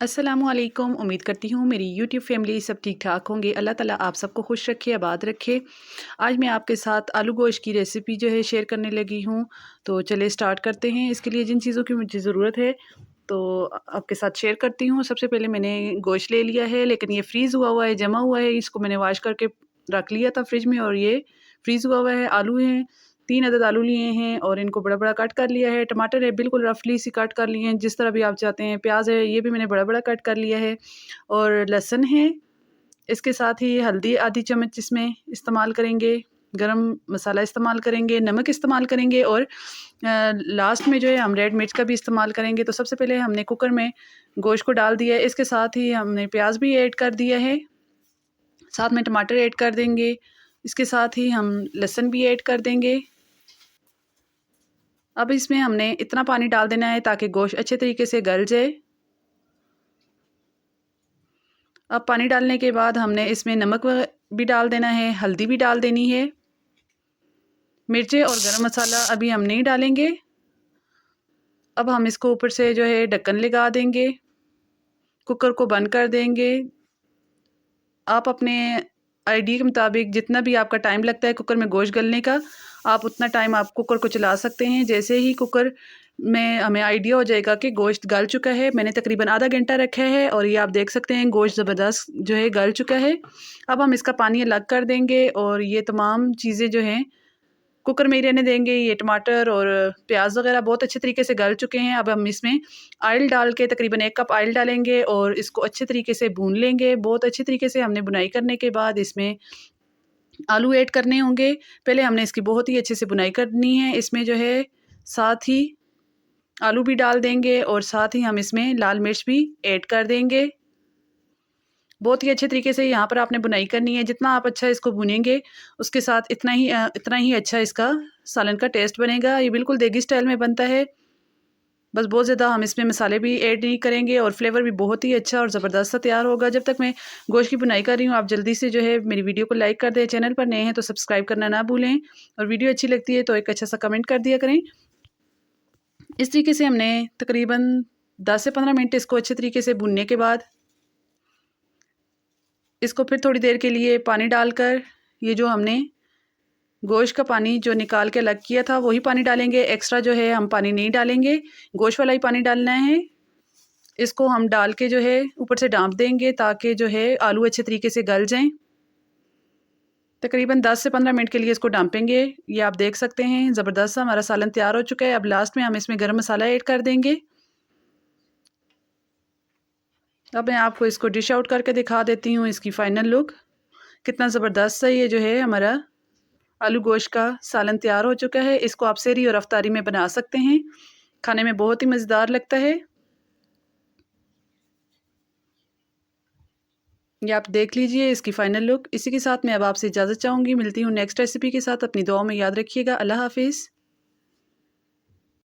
अस्सलामुअलैकुम। उम्मीद करती हूँ मेरी यूट्यूब फैमिली सब ठीक ठाक होंगे। अल्लाह ताला आप सबको खुश रखे, आबाद रखे। आज मैं आपके साथ आलू गोश्त की रेसिपी जो है शेयर करने लगी हूँ। तो चलिए स्टार्ट करते हैं। इसके लिए जिन चीज़ों की मुझे ज़रूरत है तो आपके साथ शेयर करती हूँ। सबसे पहले मैंने गोश्त ले लिया है, लेकिन ये फ्रीज़ हुआ हुआ है, जमा हुआ है। इसको मैंने वॉश करके रख लिया था फ्रिज में और ये फ्रीज़ हुआ हुआ है। आलू हैं, 3 अदद आलू लिए हैं और इनको बड़ा-बड़ा कट कर लिया है। टमाटर है, बिल्कुल रफली सी कट कर लिए हैं, जिस तरह भी आप चाहते हैं। प्याज़ है, ये भी मैंने बड़ा-बड़ा कट कर लिया है और लहसुन है। इसके साथ ही हल्दी आधी चम्मच इसमें इस्तेमाल करेंगे, गरम मसाला इस्तेमाल करेंगे, नमक इस्तेमाल करेंगे और लास्ट में जो है हम रेड मिर्च का भी इस्तेमाल करेंगे। तो सबसे पहले हमने कुकर में गोश्त को डाल दिया है। इसके साथ ही हमने प्याज़ भी ऐड कर दिया है, साथ में टमाटर ऐड कर देंगे। इसके साथ ही हम लहसुन भी ऐड कर देंगे। अब इसमें हमने इतना पानी डाल देना है ताकि गोश्त अच्छे तरीके से गल जाए। अब पानी डालने के बाद हमने इसमें नमक भी डाल देना है, हल्दी भी डाल देनी है, मिर्चें और गरम मसाला अभी हम नहीं डालेंगे। अब हम इसको ऊपर से जो है ढक्कन लगा देंगे, कुकर को बंद कर देंगे। आप अपने आइडिया के मुताबिक जितना भी आपका टाइम लगता है कुकर में गोश्त गलने का, आप उतना टाइम आप कुकर को चला सकते हैं। जैसे ही कुकर में हमें आइडिया हो जाएगा कि गोश्त गल चुका है, मैंने तकरीबन आधा घंटा रखा है और ये आप देख सकते हैं गोश्त ज़बरदस्त जो है गल चुका है। अब हम इसका पानी अलग कर देंगे और ये तमाम चीज़ें जो हैं कुकर में ही रहने देंगे। ये टमाटर और प्याज वगैरह बहुत अच्छे तरीके से गल चुके हैं। अब हम इसमें ऑयल डाल के तकरीबन 1 कप ऑयल डालेंगे और इसको अच्छे तरीके से भून लेंगे। बहुत अच्छे तरीके से हमने भुनाई करने के बाद इसमें आलू ऐड करने होंगे। पहले हमने इसकी बहुत ही अच्छे से भुनाई करनी है। इसमें जो है साथ ही आलू भी डाल देंगे और साथ ही हम इसमें लाल मिर्च भी ऐड कर देंगे। बहुत ही अच्छे तरीके से यहाँ पर आपने बुनाई करनी है। जितना आप अच्छा इसको भुनेंगे उसके साथ इतना ही अच्छा इसका सालन का टेस्ट बनेगा। ये बिल्कुल देगी स्टाइल में बनता है। बस बहुत ज़्यादा हम इसमें मसाले भी ऐड नहीं करेंगे और फ्लेवर भी बहुत ही अच्छा और ज़बरदस्त सा तैयार होगा। जब तक मैं गोश्त की बुनाई कर रही हूँ, आप जल्दी से जो है मेरी वीडियो को लाइक कर दें। चैनल पर नए हैं तो सब्सक्राइब करना ना भूलें और वीडियो अच्छी लगती है तो एक अच्छा सा कमेंट कर दिया करें। इस तरीके से हमने तकरीबन 10 से 15 मिनट इसको अच्छे तरीके से भूनने के बाद इसको फिर थोड़ी देर के लिए पानी डालकर, ये जो हमने गोश्त का पानी जो निकाल के अलग किया था वही पानी डालेंगे। एक्स्ट्रा जो है हम पानी नहीं डालेंगे, गोश्त वाला ही पानी डालना है। इसको हम डाल के जो है ऊपर से ढाँप देंगे ताकि जो है आलू अच्छे तरीके से गल जाएं। तकरीबन 10 से 15 मिनट के लिए इसको ढाँपेंगे। ये आप देख सकते हैं ज़बरदस्त सा हमारा सालन तैयार हो चुका है। अब लास्ट में हम इसमें गरम मसाला ऐड कर देंगे। अब मैं आपको इसको डिश आउट करके दिखा देती हूँ इसकी फ़ाइनल लुक। कितना ज़बरदस्त सा ये जो है हमारा आलू गोश्त का सालन तैयार हो चुका है। इसको आप सहरी और अफ्तारी में बना सकते हैं, खाने में बहुत ही मज़ेदार लगता है। ये आप देख लीजिए इसकी फ़ाइनल लुक। इसी के साथ मैं अब आपसे इजाज़त चाहूँगी। मिलती हूँ नेक्स्ट रेसिपी के साथ। अपनी दुआओं में याद रखिएगा। अल्लाह हाफ़िज़।